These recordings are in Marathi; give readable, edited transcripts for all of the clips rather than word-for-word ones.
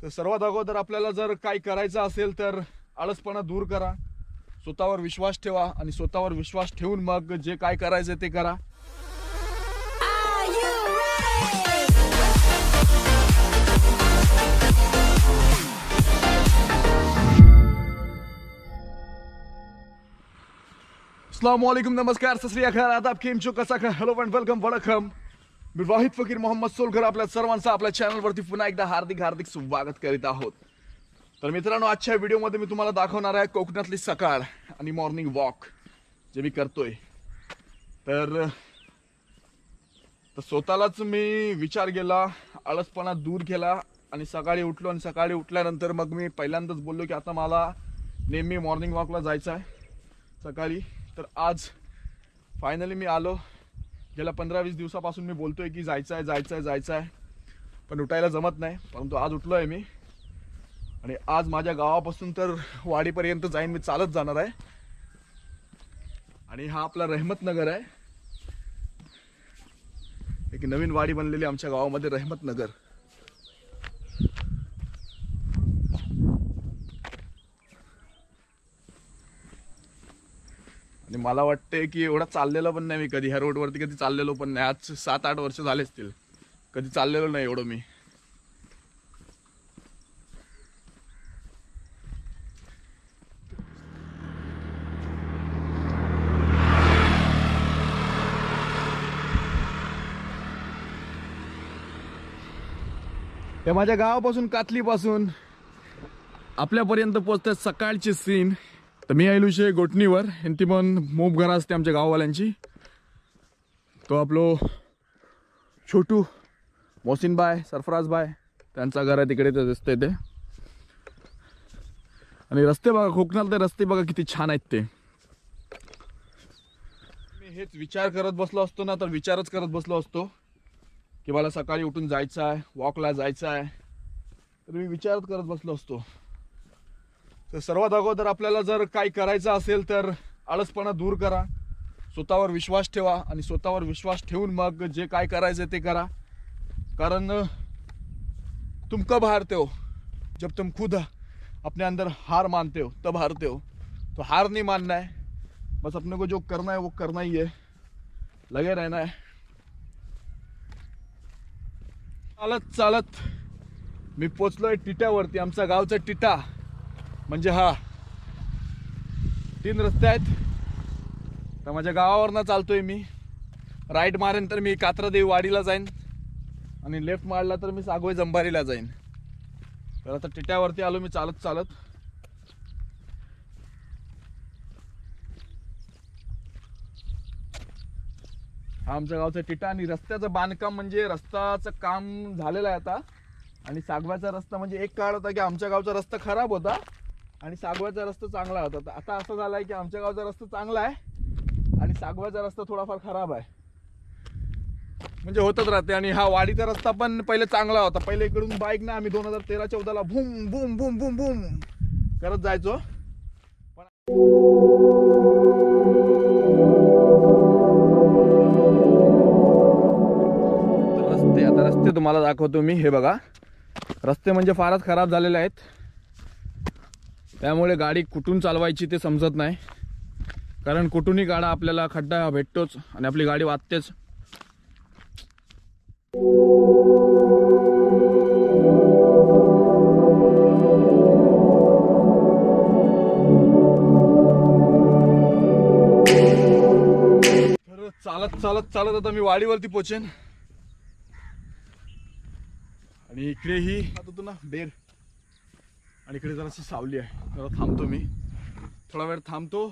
तर सर्वात अगोदर आपल्याला जर काही करायचं असेल तर आळसपणा दूर करा, स्वतःवर विश्वास ठेवा आणि स्वतःवर विश्वास ठेवून मग जे काय करायचं ते करा. अस्सलामुअलैकुम, नमस्कार, सत श्री अकाल, आदाब, केम छो, कसा का, हॅलो अँड वेलकम, वडकम. मी वाहिद फकीर मोहम्मद सोलकर आपल्या सर्वांचं आपल्या चॅनलवरती पुन्हा एकदा हार्दिक स्वागत करीत आहोत. तर मित्रांनो, आजच्या व्हिडिओमध्ये मी तुम्हाला दाखवणार आहे कोकणातली सकाळ आणि मॉर्निंग वॉक जे मी करतोय. तर स्वतःलाच मी विचार केला, आळसपणा दूर केला आणि सकाळी उठलो. आणि सकाळी उठल्यानंतर मग मी पहिल्यांदाच बोललो की आता मला नेहमी मॉर्निंग वॉकला जायचं आहे सकाळी. तर आज फायनली मी आलो. गेल्या 15-20 दिवसापासून मी बोलतोय की जायचं आहे, पण उठायला जमत नाही. परंतु आज उठलो आहे मी आणि आज माझ्या गावापासून तर वाडीपर्यंत जाईन, मी चालत जाणार आहे. आणि हा आपला रहमतनगर आहे, एक नवीन वाडी बनलेली आमच्या गावामध्ये, रहमतनगर. आणि मला वाटते की एवढा चाललेलो पण नाही मी कधी, ह्या रोडवरती कधी चाललेलो पण नाही. आज 7-8 वर्ष झाले असतील कधी चाललेलो नाही एवढं मी. हे माझ्या गावापासून, कातलीपासून आपल्यापर्यंत पोचतात सकाळची सीन. तर मी आयलो शे गोटणीवर, यांची पण मोप घरा असते आमच्या गाववाल्यांची. तो आपलो छोटू, मोहसिनबाय, सरफराजबाय, त्यांचा घर आहे तिकडे, ते दिसतंय ते. आणि रस्ते बघा, कोकणातले रस्ते बघा किती छान आहेत ते. मी हेच विचार करत बसलो असतो ना, तर विचारच करत बसलो असतो की मला सकाळी उठून जायचं आहे, वॉकला जायचं आहे. तर मी विचारच करत बसलो असतो. तर सर्वात अगोदर आपल्याला जर काही करायचं असेल तर आळसपणा दूर करा, स्वतःवर विश्वास ठेवा आणि स्वतःवर विश्वास ठेवून मग जे काय करायचं ते करा. कारण तुम कब हारते हो, जब तुम खुद अपने अंदर हार मानते हो तब हारते हो. तो हार नहीं मानना है, बस अपने को जो करना है वो करना ही है, लगे रहना है. चालत चालत मी पोचलोय टिट्यावरती. आमचा गावचा टिटा म्हणजे हा 3 रस्ते आहेत. तर माझ्या गावावरनं चालतोय मी. राईट मारेन तर मी कात्रादेवी वाडीला जाईन आणि लेफ्ट मारला तर मी सागवे जंभारीला जाईन. तर आता टिट्यावरती आलो मी चालत चालत. हा आमच्या गावचा टिटा. आणि रस्त्याचं बांधकाम म्हणजे रस्त्याचं काम झालेलं आहे आता. आणि सागव्याचा रस्ता म्हणजे एक काळ होता की आमच्या गावचा रस्ता खराब होता आणि सागव्याचा रस्ता चांगला होता. तर आता असं झालं आहे की आमच्या गावचा रस्ता चांगला आहे आणि सागव्याचा रस्ता थोडाफार खराब आहे. म्हणजे होतच राहते. आणि हा वाडीचा रस्ता पण पहिले चांगला होता. पहिले इकडून बाईक ना आम्ही 2013-14ला भूम भूम भूम भूम भूम करत जायचो. पण रस्ते तुम्हाला दाखवतो मी. हे बघा, रस्ते म्हणजे फारच खराब झालेले आहेत. त्यामुळे गाडी कुठून चालवायची ते समजत नाही. कारण कुठूनही गाडा आपल्याला खड्डा भेटतोच आणि आपली गाडी वाचतेच. तर चालत चालत चालत आता मी वाडीवरती पोचेन. आणि इकडे ही होतो ना बेर, आणि इकडे जराशी सावली आहे. जरा थांबतो मी, थोडा वेळ थांबतो.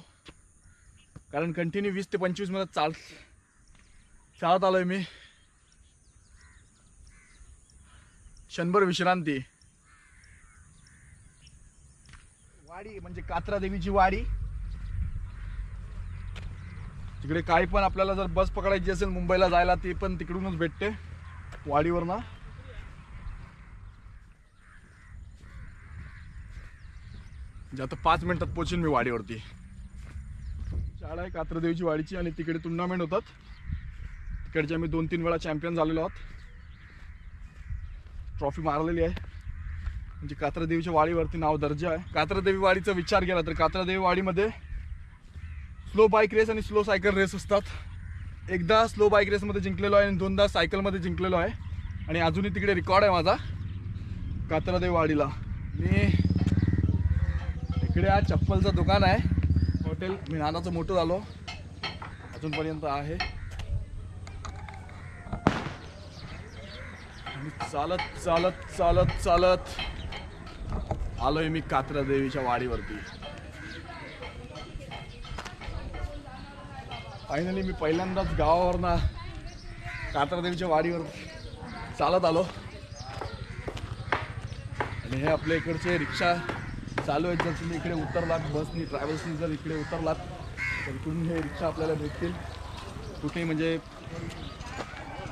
कारण कंटिन्यू 20 ते 25 मिनिट चालत आलोय मी. क्षणभर विश्रांती. वाडी म्हणजे कात्रादेवीची वाडी. तिकडे काही पण आपल्याला जर बस पकडायची असेल मुंबईला जायला, ती पण तिकडूनच भेटते वाडीवरनं. म्हणजे आता 5 मिनिटात पोहोचेन मी वाडीवरती. शाळा आहे कात्रदेवीची वाडीची आणि तिकडे टुर्नामेंट होतात. तिकडचे आम्ही 2-3 वेळा चॅम्पियन झालेलो आहोत. ट्रॉफी मारलेली आहे. म्हणजे कात्रादेवीच्या वाडीवरती नाव दर्जा आहे. कात्रादेवी वाडीचा विचार केला तर कात्रादेवी वाडीमध्ये स्लो बाईक रेस आणि स्लो सायकल रेस असतात. एकदा स्लो बाईक रेसमध्ये जिंकलेलो आहे आणि 2दा सायकलमध्ये जिंकलेलो आहे. आणि अजूनही तिकडे रेकॉर्ड आहे माझा कात्रादेवी वाडीला. मी इकडे आज चप्पलचं दुकान आहे, हॉटेल. मी नानाचं मोठं झालो अजूनपर्यंत आहे. आणि चालत चालत चालत चालत आलोय मी कात्रादेवीच्या वाडीवरती. फायनली मी पहिल्यांदाच गावावरनं कात्रादेवीच्या वाडीवर चालत आलो. आणि हे आपल्या इकडचे रिक्षा चालू आहेत. जर तुम्ही इकडे उतरलात बसनी ट्रॅव्हल्सनी जर इकडे उतरलात तर इकडून हे रिक्षा आपल्याला भेटतील कुठेही. म्हणजे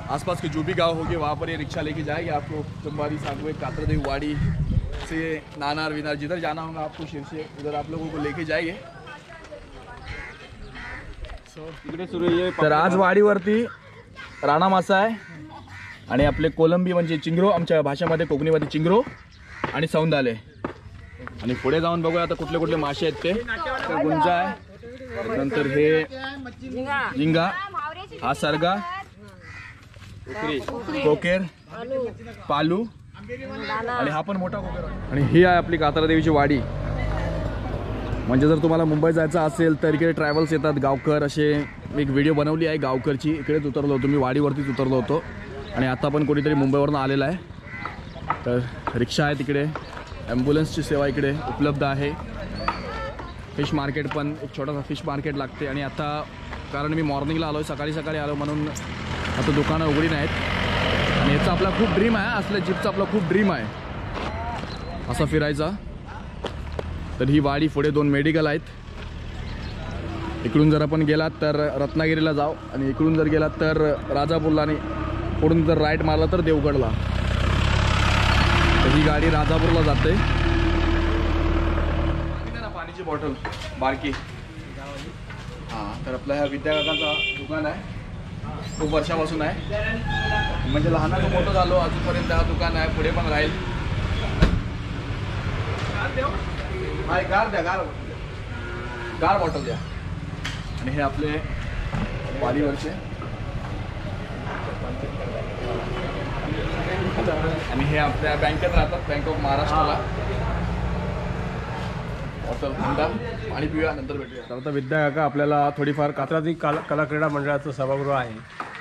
आसपास के जो भी गांव होंगे वहाँ पर ये रिक्शा लेके जाएगी आपको. चंबारी सांगवे कात्रादेवी वाड़ी से नानार विनार जिधर जाना होगा आपको शिरसे उधर आप लोगों को लेके जाएंगे. तर आज वाडीवरती राणा मासा आहे आणि आपले कोलंबी म्हणजे चिंगरो, आमच्या भाषेमध्ये कोकणीमध्ये चिंगरो आणि सौंदाले. आणि पुढे जाऊन बघूया आता कुठले कुठले मासे आहेत ते. तर गुंजा आहे, नंतर हे झिंगा, हा सरगा, कोकेर, पालू आणि हा पण मोठा कोकेर. आणि ही आहे आपली कात्रादेवीची वाडी. म्हणजे जर तुम्हाला मुंबई जायचं असेल तर इकडे ट्रॅव्हल्स येतात गावकर असे. एक व्हिडिओ बनवली आहे गावकरची. इकडेच उतरलो होतो मी, वाडीवरतीच उतरलो होतो. आणि आता पण कोणीतरी मुंबईवरून आलेला आहे. तर रिक्षा आहे तिकडे, ॲम्ब्युलन्सची सेवा इकडे उपलब्ध आहे. फिश मार्केट पण, एक छोटासा फिश मार्केट लागते. आणि आता कारण मी मॉर्निंगला आलो, सकाळी सकाळी आलो म्हणून आता दुकानं उघडी नाहीत. आणि याचा आपला खूप ड्रीम आहे, असल्या जीपचा आपला खूप ड्रीम आहे असा फिरायचा. तर ही वाडी पुढे 2 मेडिकल आहेत. इकडून जर आपण गेलात तर रत्नागिरीला जाऊ आणि इकडून जर गेलात तर राजापूरला आणि पुढून जर राईट मारला तर देवगडला. तर ही गाडी राजापूरला जाते. पाण्याची बॉटल बारकी. हां, तर आपल्या ह्या विद्याकाकांचा दुकान आहे, खूप वर्षापासून आहे. म्हणजे लहानाचं मोठं झालो अजूनपर्यंत हा दुकान आहे, पुढे पण राहील. गार द्या, गार बॉटल द्या. आणि हे आपले वाडीवरचे. आणि हे आपल्या बँकेत राहतात, बँक ऑफ महाराष्ट्राला. बॉटल थंडा, पाणी पिऊया, नंतर भेटूया. तर आता विद्या काका आपल्याला थोडीफार कात्रादी कला क्रीडा मंडळाचं सभागृह आहे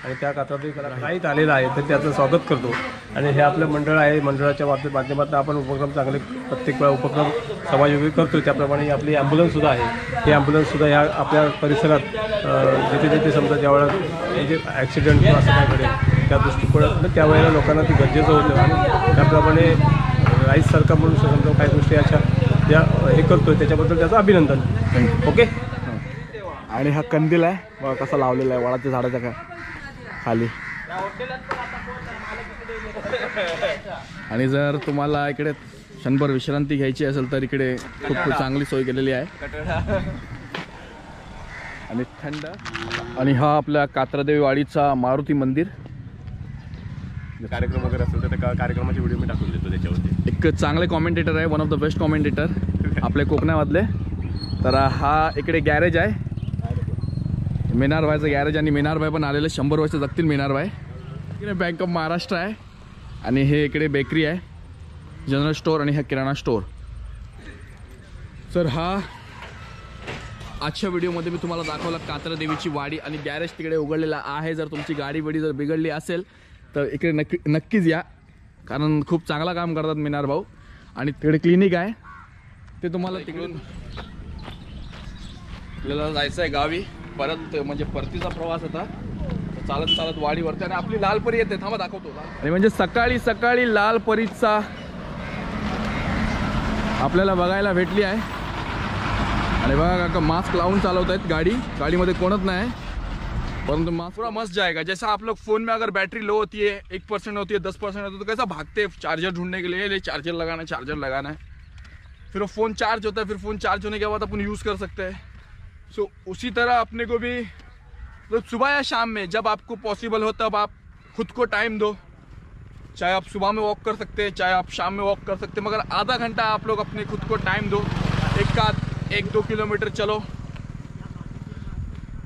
आणि त्या कात्रादी कलाकारात आलेला आहे, तर त्याचं स्वागत करतो. आणि हे आपलं मंडळ आहे, मंडळाच्या माध्यमातून आपण उपक्रम चांगले प्रत्येक वेळा उपक्रम समाजयोगी करतो. त्याप्रमाणे आपली ॲम्ब्युलन्ससुद्धा आहे. ही ॲम्ब्युलन्ससुद्धा ह्या आपल्या परिसरात जिथे जिथे समजा ज्यावेळेला म्हणजे ॲक्सिडेंट किंवा असं काय घडेल त्या दृष्टिकोनातून त्यावेळेला लोकांना ती गरजेचं होतं. आणि त्याप्रमाणे राईससारखा म्हणून समजा काही गोष्टी अशा ज्या हे करतोय त्याच्याबद्दल त्याचं अभिनंदन. ओके. आणि हा कंदील आहे बघा कसा लावलेला आहे वडाच्या झाडाच्या खाली. आणि जर तुम्हाला इकडे क्षणभर विश्रांती घ्यायची असेल तर इकडे खूप चांगली सोय केलेली आहे. आणि थंड. आणि हा आपल्या कात्रादेवी वाडीचा मारुती मंदिर. कार्यक्रम वगैरे असेल तर त्या कार्यक्रमाचे व्हिडिओ मी टाकून देतो त्याच्यावरती. एक चांगले कॉमेंटेटर आहे, one of the best commentator आपल्या कोकणामधले. तर हा इकडे गॅरेज आहे, मेनारभाईचं गॅरेज. आणि मेनारभाई पण आलेले, 100 वर्ष जगतील मेनारभाई. इकडे बँक ऑफ महाराष्ट्र आहे. आणि हे इकडे बेकरी आहे, जनरल स्टोअर आणि हा किराणा स्टोअर. तर हा आजच्या व्हिडिओमध्ये मी तुम्हाला दाखवला कात्रादेवीची वाडी आणि गॅरेज तिकडे उघडलेला आहे. जर तुमची गाडी बिडी जर बिघडली असेल तर इकडे नक्कीच या, कारण खूप चांगला काम करतात मिनार भाऊ. आणि तिकडे क्लिनिक आहे, ते तुम्हाला तिकडून आपल्याला जायचं आहे गावी परत. म्हणजे परतीचा प्रवास होता, चालत चालत वाडीवरती. आणि आपली लालपरी येते, थांबा दाखवतो. आणि म्हणजे सकाळी सकाळी लालपरीचा आपल्याला बघायला भेटली आहे. आणि बघा काका मास्क लावून चालवत आहेत गाड़ी, गाड़ीमध्ये कोणच नाही, परंतु मास्क पूरा मस्त जाएगा. जैसा आप लोग फ़ोन में अगर बैटरी लो होती है, 1% होती है, 10% होती है, तो कैसा भागते चार्जर ढूंढने के लिए, चार्जर लगाना है, फिर वो फ़ोन चार्ज होता है, फिर फ़ोन चार्ज होने के बाद अपन यूज़ कर सकते हैं. सो उसी तरह अपने को भी तो सुबह या शाम में जब आपको पॉसिबल हो तब आप खुद को टाइम दो, चाहे आप सुबह में वॉक कर सकते हैं, चाहे आप शाम में वॉक कर सकते हैं, मगर आधा घंटा आप लोग अपने खुद को टाइम दो, 1-2 किलोमीटर चलो।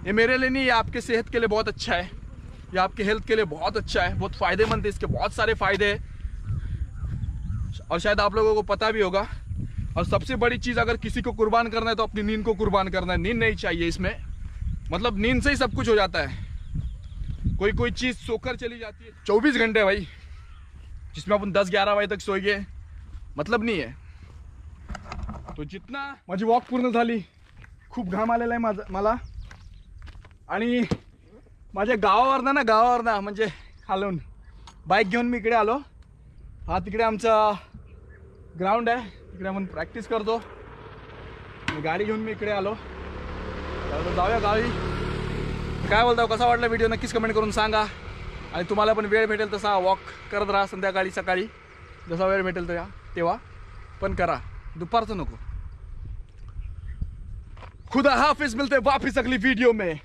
ये मेरे लिए नहीं, ये आपके सेहत के लिए बहुत अच्छा है, ये आपके हेल्थ के लिए बहुत अच्छा है, बहुत फ़ायदेमंद है, इसके बहुत सारे फ़ायदे हैं और शायद आप लोगों को पता भी होगा। और सबसे बड़ी चीज़, अगर किसी को कुर्बान करना है तो अपनी नींद को कुर्बान करना है। नींद नहीं चाहिए इसमें, मतलब नींद से ही सब कुछ हो जाता है। कोई चीज़ सोकर चली जाती है। 24 घंटे भाई, जिसमें अपन 10-11 बजे तक सोएंगे मतलब नाही आहे। तो जितना माझी वॉक पूर्ण झाली, खूप घाम आलेला आहे मला आणि माझ्या गावावरनं म्हणजे हलवून बाईक घेऊन मी इकडे आलो। हा तिकडे आमचा ग्राउंड आहे, तिकडे आपण प्रॅक्टिस करतो। गाडी घेऊन मी इकडे आलो, तर जाऊया गावी। काय बोलता, कसा वाटला व्हिडिओ नक्कीच कमेंट करून सांगा। आणि तुम्हाला पण वेळ भेटेल तसा वॉक करत राहा, संध्याकाळी सकाळी जसा वेळ भेटेल तेव्हा पण करा, दुपारचं नको। खुदा हाफिज, मिलते वापिस अगली वीडियो में।